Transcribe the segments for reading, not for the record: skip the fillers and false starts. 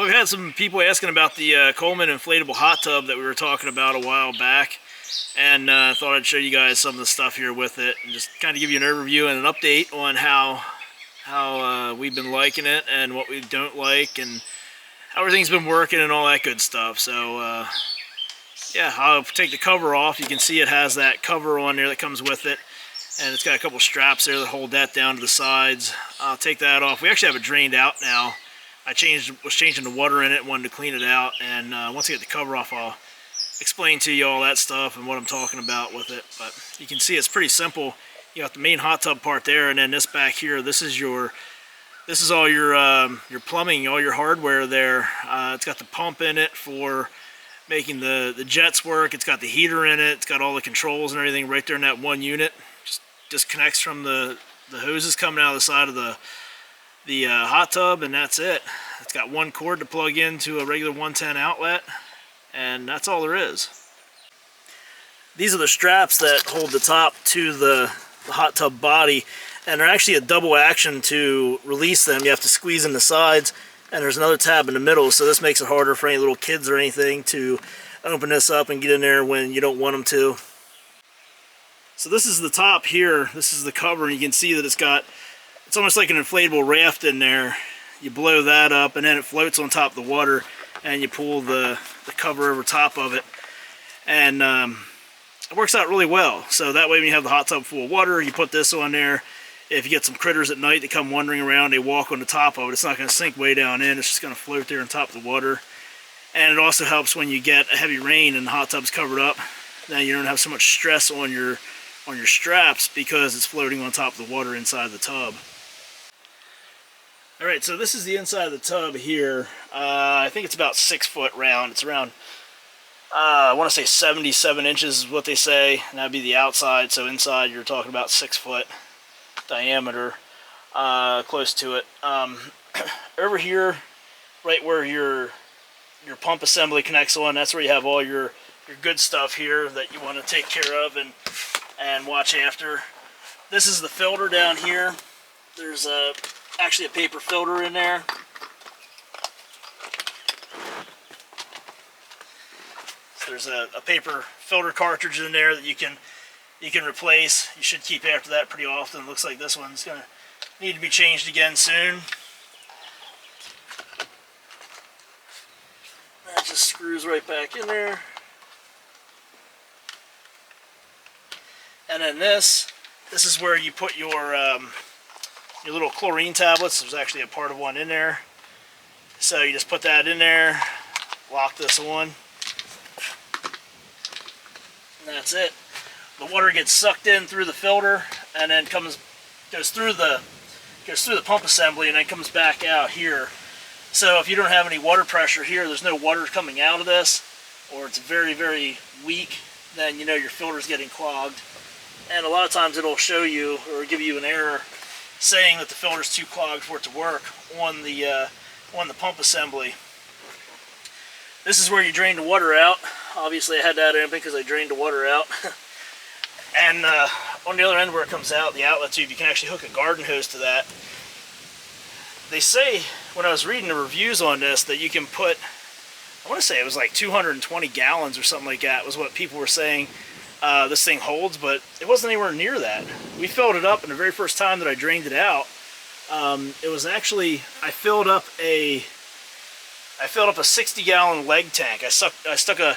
we had some people asking about the Coleman inflatable hot tub that we were talking about a while back, and thought I'd show you guys some of the stuff here with it, and just kind of give you an overview and an update on how we've been liking it and what we don't like and how everything's been working and all that good stuff. So yeah, I'll take the cover off. You can see it has that cover on there that comes with it, and it's got a couple straps there that hold that down to the sides. I'll take that off. We actually have it drained out now. I was changing the water in it, wanted to clean it out, and once I get the cover off, I'll explain to you all that stuff and what I'm talking about with it. But you can see it's pretty simple. You got the main hot tub part there, and then this back here, this is all your plumbing, all your hardware there. It's got the pump in it for making the jets work. It's got the heater in it. It's got all the controls and everything right there in that one unit. Just disconnects from the hoses coming out of the side of the hot tub, and that's it. It's got one cord to plug into a regular 110 outlet, and that's all there is. These are the straps that hold the top to the hot tub body, and they're actually a double action. To release them, you have to squeeze in the sides, and there's another tab in the middle, so this makes it harder for any little kids or anything to open this up and get in there when you don't want them to. So this is the top here. This is the cover, and you can see that it's almost like an inflatable raft in there. You blow that up, and then it floats on top of the water, and you pull the cover over top of it, and it works out really well. So that way when you have the hot tub full of water, you put this on there. If you get some critters at night that come wandering around, they walk on the top of it. It's not going to sink way down in. It's just going to float there on top of the water. And it also helps when you get a heavy rain and the hot tub's covered up. Now you don't have so much stress on your straps because it's floating on top of the water inside the tub. Alright, so this is the inside of the tub here. I think it's about 6 foot round. It's around, I want to say 77 inches is what they say, and that'd be the outside. So inside you're talking about 6 foot diameter, close to it. Over here, right where your pump assembly connects on, that's where you have all your good stuff here that you want to take care of and watch after. This is the filter down here. There's actually a paper filter in there. So there's a paper filter cartridge in there that you can replace. You should keep after that pretty often. Looks like this one's going to need to be changed again soon. That just screws right back in there. And then this is where you put your little chlorine tablets. There's actually a part of one in there. So you just put that in there, lock this on, and that's it. The water gets sucked in through the filter and then goes through the pump assembly and then comes back out here. So if you don't have any water pressure here, there's no water coming out of this, or it's very, very weak, then you know your filter's getting clogged. And a lot of times it'll show you or give you an error saying that the filter's too clogged for it to work on the pump assembly. This is where you drain the water out. Obviously I had that open because I drained the water out. And on the other end where it comes out, the outlet tube, you can actually hook a garden hose to that. They say, when I was reading the reviews on this, that you can put, I want to say it was like 220 gallons or something like that was what people were saying this thing holds, but it wasn't anywhere near that. We filled it up, and the very first time that I drained it out, it was actually, I filled up a 60-gallon leg tank. I stuck a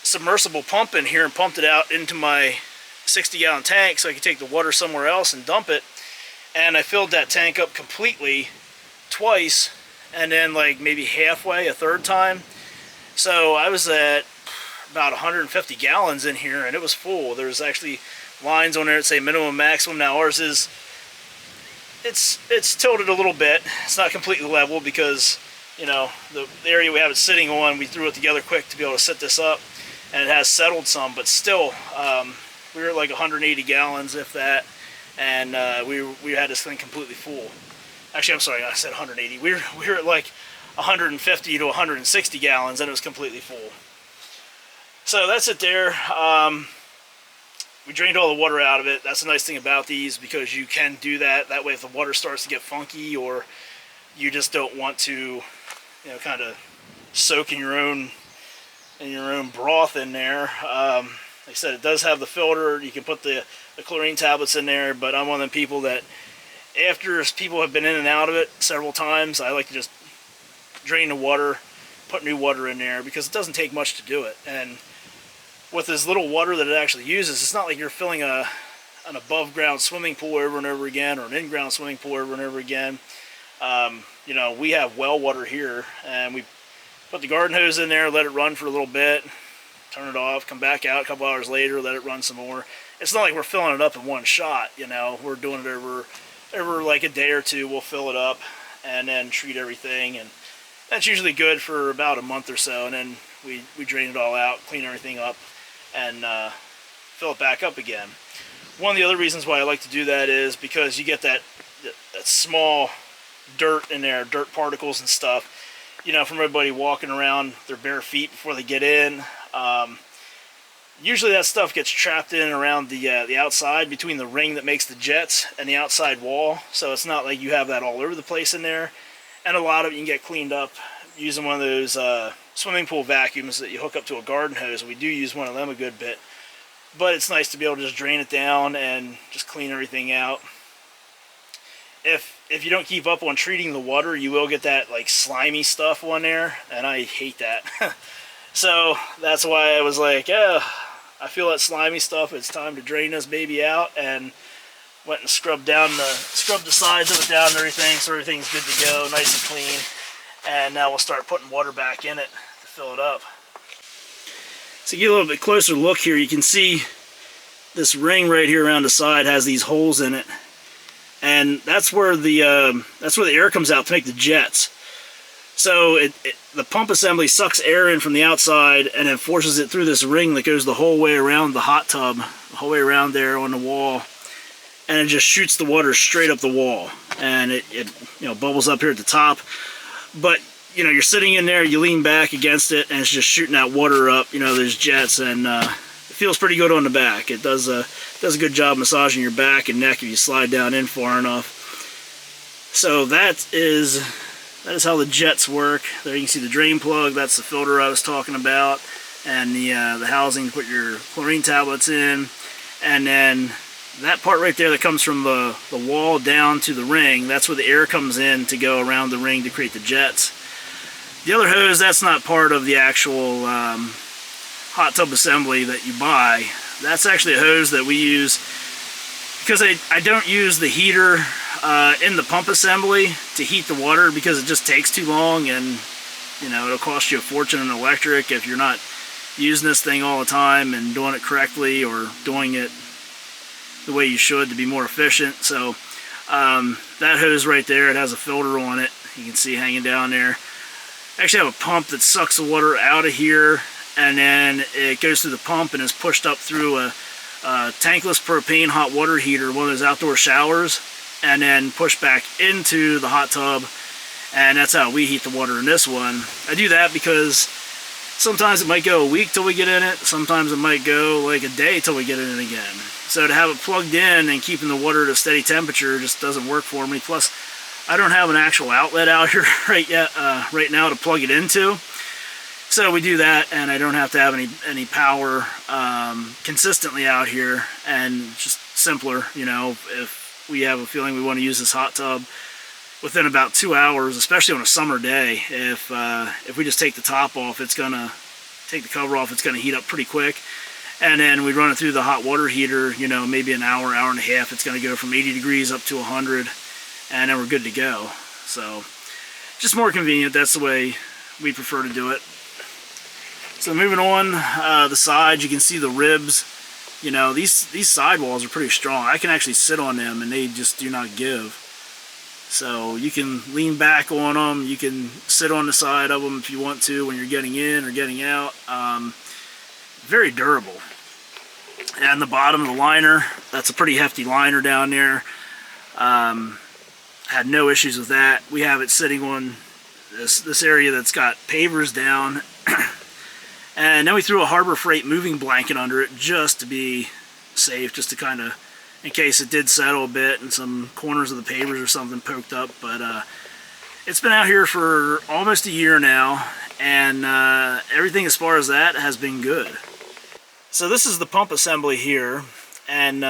submersible pump in here and pumped it out into my 60-gallon tank so I could take the water somewhere else and dump it. And I filled that tank up completely twice, and then like maybe halfway a third time. So I was at about 150 gallons in here, and it was full. There's actually lines on there that say minimum, maximum. Now ours is, it's tilted a little bit. It's not completely level because, you know, the area we have it sitting on, we threw it together quick to be able to set this up, and it has settled some, but still, we were at like 180 gallons, if that, and we had this thing completely full. Actually, I'm sorry, I said 180. We were at like 150 to 160 gallons, and it was completely full. So that's it there. We drained all the water out of it. That's the nice thing about these, because you can do that. That way if the water starts to get funky, or you just don't want to you know, kind of soaking your own broth in there. Like I said, it does have the filter. You can put the chlorine tablets in there, but I'm one of them people that after people have been in and out of it several times, I like to just drain the water, put new water in there, because it doesn't take much to do it. And with as little water that it actually uses, it's not like you're filling an above ground swimming pool over and over again, or an in-ground swimming pool over and over again. You know, we have well water here, and we put the garden hose in there, let it run for a little bit, turn it off, come back out a couple hours later, let it run some more. It's not like we're filling it up in one shot, you know. We're doing it over like a day or two. We'll fill it up and then treat everything, and that's usually good for about a month or so, and then we drain it all out, clean everything up, and fill it back up again. One of the other reasons why I like to do that is because you get that small dirt in there, dirt particles and stuff, you know, from everybody walking around their bare feet before they get in. Usually that stuff gets trapped in around the outside, between the ring that makes the jets and the outside wall, so it's not like you have that all over the place in there. And a lot of it you can get cleaned up using one of those swimming pool vacuums that you hook up to a garden hose. We do use one of them a good bit, but it's nice to be able to just drain it down and just clean everything out. If you don't keep up on treating the water, you will get that like slimy stuff on there, and I hate that. So that's why I was like, yeah, I feel that slimy stuff. It's time to drain this baby out, and went and scrubbed the sides of it down and everything, so everything's good to go, nice and clean. And now we'll start putting water back in it to fill it up. So get a little bit closer look here, you can see this ring right here around the side has these holes in it, and that's where the air comes out to make the jets. So the pump assembly sucks air in from the outside and then forces it through this ring that goes the whole way around the hot tub, the whole way around there on the wall, and it just shoots the water straight up the wall, and it you know, bubbles up here at the top. But you know, you're sitting in there, you lean back against it, and it's just shooting that water up. You know, there's jets, and it feels pretty good on the back. It does a good job massaging your back and neck if you slide down in far enough. So that is how the jets work. There you can see the drain plug. That's the filter I was talking about, and the housing to put your chlorine tablets in. And then that part right there that comes from the wall down to the ring, that's where the air comes in to go around the ring to create the jets. The other hose, that's not part of the actual hot tub assembly that you buy. That's actually a hose that we use because I don't use the heater in the pump assembly to heat the water, because it just takes too long, and you know, it'll cost you a fortune in electric if you're not using this thing all the time and doing it correctly, or doing it the way you should to be more efficient. So that hose right there, it has a filter on it, you can see hanging down there. I actually have a pump that sucks the water out of here, and then it goes through the pump and is pushed up through a tankless propane hot water heater, one of those outdoor showers, and then pushed back into the hot tub, and that's how we heat the water in this one. I do that because sometimes it might go a week till we get in it, sometimes it might go like a day till we get it in again. So to have it plugged in and keeping the water at a steady temperature just doesn't work for me. Plus, I don't have an actual outlet out here right now to plug it into. So we do that, and I don't have to have any power consistently out here, and just simpler, you know, if we have a feeling we want to use this hot tub within about 2 hours, especially on a summer day. If we just take the top off, it's gonna take the cover off, it's gonna heat up pretty quick. And then we run it through the hot water heater, you know, maybe an hour, hour and a half. It's gonna go from 80 degrees up to 100, and then we're good to go. So just more convenient. That's the way we prefer to do it. So moving on, the sides, you can see the ribs. You know, these side walls are pretty strong. I can actually sit on them and they just do not give. So you can lean back on them, you can sit on the side of them if you want to when you're getting in or getting out. Very durable. And the bottom of the liner, that's a pretty hefty liner down there. Had no issues with that. We have it sitting on this area that's got pavers down. And then we threw a Harbor Freight moving blanket under it just to be safe, just to kind of, in case it did settle a bit and some corners of the pavers or something poked up. But It's been out here for almost a year now, and everything as far as that has been good. So this is the pump assembly here, and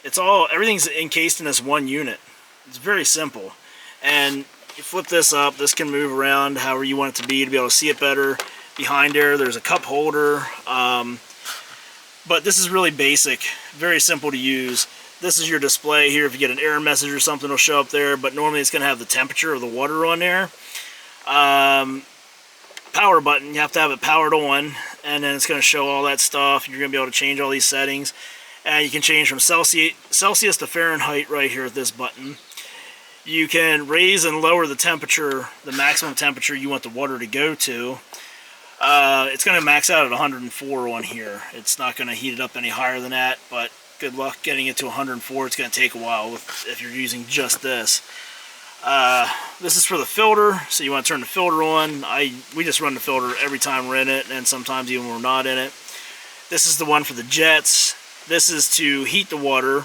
everything's encased in this one unit. It's very simple, and you flip this up, this can move around however you want it to be able to see it better. Behind there's a cup holder, but this is really basic, very simple to use. This is your display here. If you get an error message or something, it'll show up there, but normally it's going to have the temperature of the water on there. Power button, you have to have it powered on, and then it's going to show all that stuff. You're going to be able to change all these settings. And you can change from Celsius to Fahrenheit right here at this button. You can raise and lower the temperature, the maximum temperature you want the water to go to. It's going to max out at 104 on here. It's not going to heat it up any higher than that, but good luck getting it to 104. It's going to take a while if you're using just this. This is for the filter, so you want to turn the filter on. We just run the filter every time we're in it, and sometimes even when we're not in it. This is the one for the jets. This is to heat the water,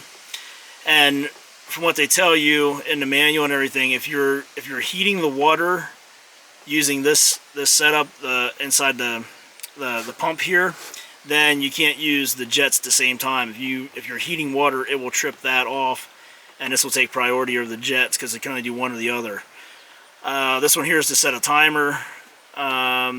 and from what they tell you in the manual and everything, if you're heating the water using this setup inside the pump here, then you can't use the jets at the same time. If you're heating water, it will trip that off, and this will take priority over the jets because it can only do one or the other. This one here is to set a timer.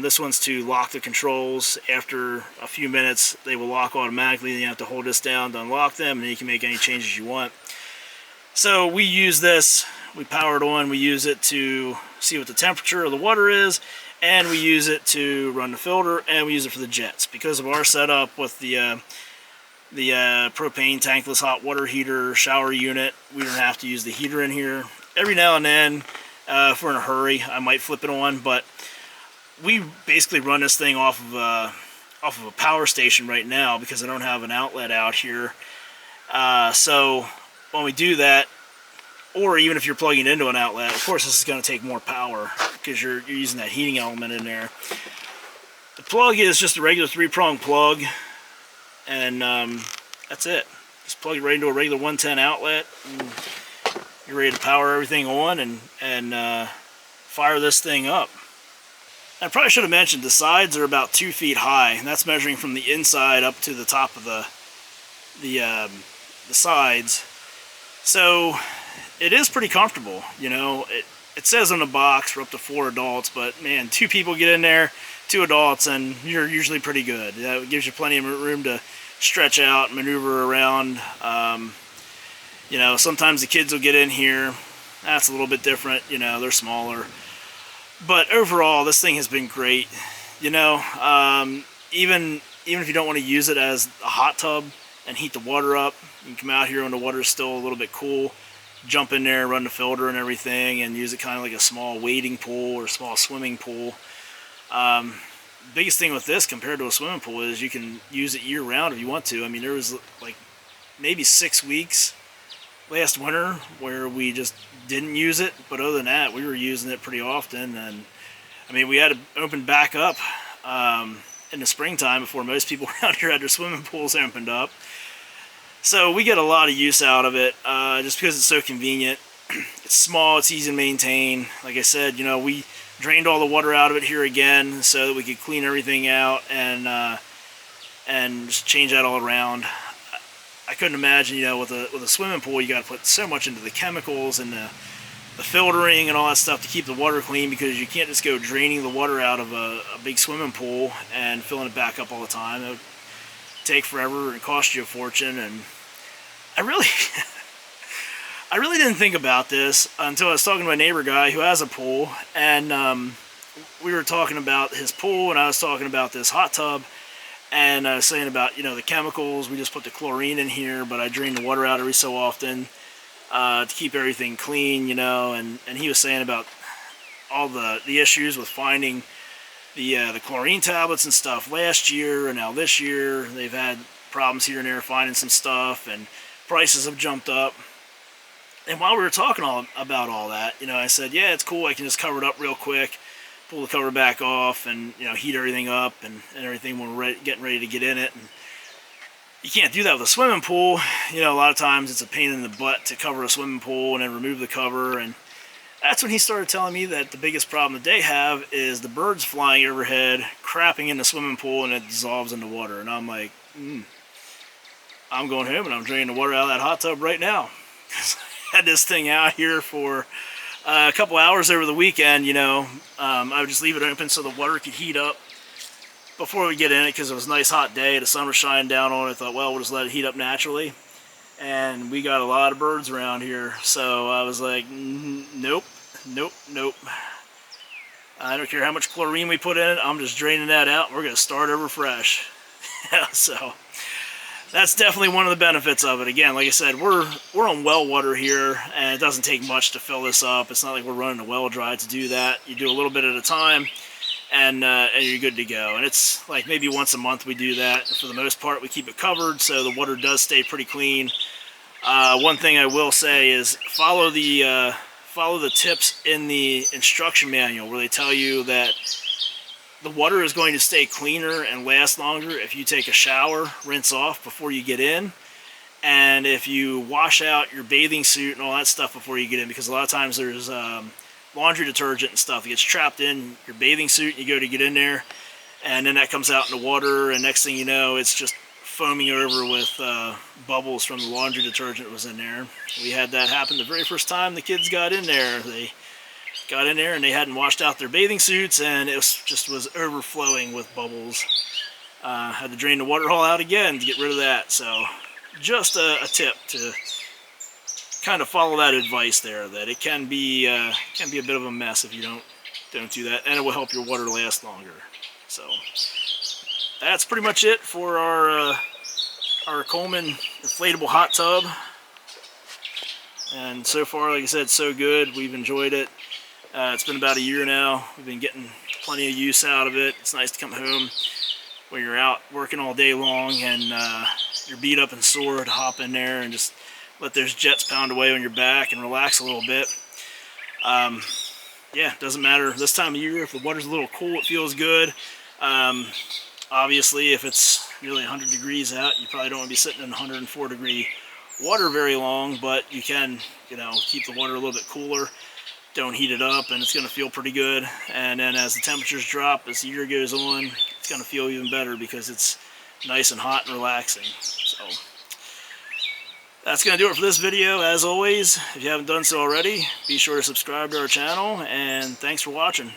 This one's to lock the controls. After a few minutes, they will lock automatically. Then you have to hold this down to unlock them, and then you can make any changes you want. So we use this, we power it on, we use it to see what the temperature of the water is, and we use it to run the filter, and we use it for the jets. Because of our setup with the propane tankless hot water heater shower unit, we don't have to use the heater in here. Every now and then, if we're in a hurry, I might flip it on, but we basically run this thing off of a power station right now because I don't have an outlet out here. So when we do that, or even if you're plugging it into an outlet, of course this is going to take more power because you're using that heating element in there. The plug is just a regular 3-prong plug, and that's it. Just plug it right into a regular 110 outlet, and you're ready to power everything on and fire this thing up. I probably should have mentioned the sides are about 2 feet high, and that's measuring from the inside up to the top of the sides. So it is pretty comfortable, you know. It says on the box we're up to 4 adults, but man, 2 people get in there, 2 adults, and you're usually pretty good. That gives you plenty of room to stretch out, maneuver around. You know, sometimes the kids will get in here. That's a little bit different, you know, they're smaller. But overall, this thing has been great. You know, even if you don't want to use it as a hot tub and heat the water up, you can come out here when the water is still a little bit cool, jump in there, run the filter and everything, and use it kind of like a small wading pool or a small swimming pool. Biggest thing with this compared to a swimming pool is you can use it year-round if you want to. I mean, there was like maybe 6 weeks last winter where we just didn't use it, but other than that, we were using it pretty often. And I mean, we had to open back up in the springtime before most people around here had their swimming pools opened up. So we get a lot of use out of it just because it's so convenient. It's small, it's easy to maintain. Like I said, you know, we drained all the water out of it here again so that we could clean everything out and just change that all around. I couldn't imagine, you know, with a swimming pool, you got to put so much into the chemicals and the filtering and all that stuff to keep the water clean, because you can't just go draining the water out of a big swimming pool and filling it back up all the time. It would take forever and cost you a fortune. And I really didn't think about this until I was talking to my neighbor guy who has a pool, and we were talking about his pool, and I was talking about this hot tub. And I was saying about, you know, the chemicals. We just put the chlorine in here, but I drain the water out every so often to keep everything clean, you know. And he was saying about all the issues with finding the chlorine tablets and stuff last year, and now this year they've had problems here and there finding some stuff, and prices have jumped up. And while we were talking about all that, you know, I said, yeah, it's cool. I can just cover it up real quick, pull the cover back off, and, you know, heat everything up and everything when we're getting ready to get in it. And you can't do that with a swimming pool. You know, a lot of times it's a pain in the butt to cover a swimming pool and then remove the cover. And That's when he started telling me that the biggest problem that they have is the birds flying overhead, crapping in the swimming pool, and it dissolves in the water. And I'm like, I'm going home and I'm draining the water out of that hot tub right now. I had this thing out here for a couple hours over the weekend, you know. I would just leave it open so the water could heat up before we get in it, because it was a nice hot day. The sun was shining down on it. I thought, well, we'll just let it heat up naturally. And we got a lot of birds around here, so I was like, nope. I don't care how much chlorine we put in it, I'm just draining that out, and we're going to start over fresh. So that's definitely one of the benefits of it. Again, like I said, we're on well water here, and it doesn't take much to fill this up. It's not like we're running a well dry to do that. You do a little bit at a time, and you're good to go. And it's like maybe once a month we do that. For the most part, we keep it covered, so the water does stay pretty clean. One thing I will say is follow the tips in the instruction manual, where they tell you that the water is going to stay cleaner and last longer if you take a shower, rinse off before you get in, and if you wash out your bathing suit and all that stuff before you get in, because a lot of times there's laundry detergent and stuff that gets trapped in your bathing suit, and you go to get in there, and then that comes out in the water, and next thing you know, it's just foaming over with bubbles from the laundry detergent that was in there. We had that happen the very first time the kids got in there. They got in there and they hadn't washed out their bathing suits, and it was overflowing with bubbles. Had to drain the water hole out again to get rid of that. So just a tip to kind of follow that advice there, that it can be a bit of a mess if you don't do that, and it will help your water last longer. So that's pretty much it for our Coleman inflatable hot tub. And so far, like I said, so good. We've enjoyed it. It's been about a year now. We've been getting plenty of use out of it. It's nice to come home when you're out working all day long and you're beat up and sore, to hop in there and just let those jets pound away on your back and relax a little bit. Yeah, doesn't matter this time of year. If the water's a little cool, it feels good. Obviously, if it's nearly 100 degrees out, you probably don't want to be sitting in 104 degree water very long, but you can, keep the water a little bit cooler. Don't heat it up, and it's going to feel pretty good. And then as the temperatures drop, as the year goes on, it's going to feel even better because it's nice and hot and relaxing. So that's going to do it for this video. As always, if you haven't done so already, be sure to subscribe to our channel, and thanks for watching.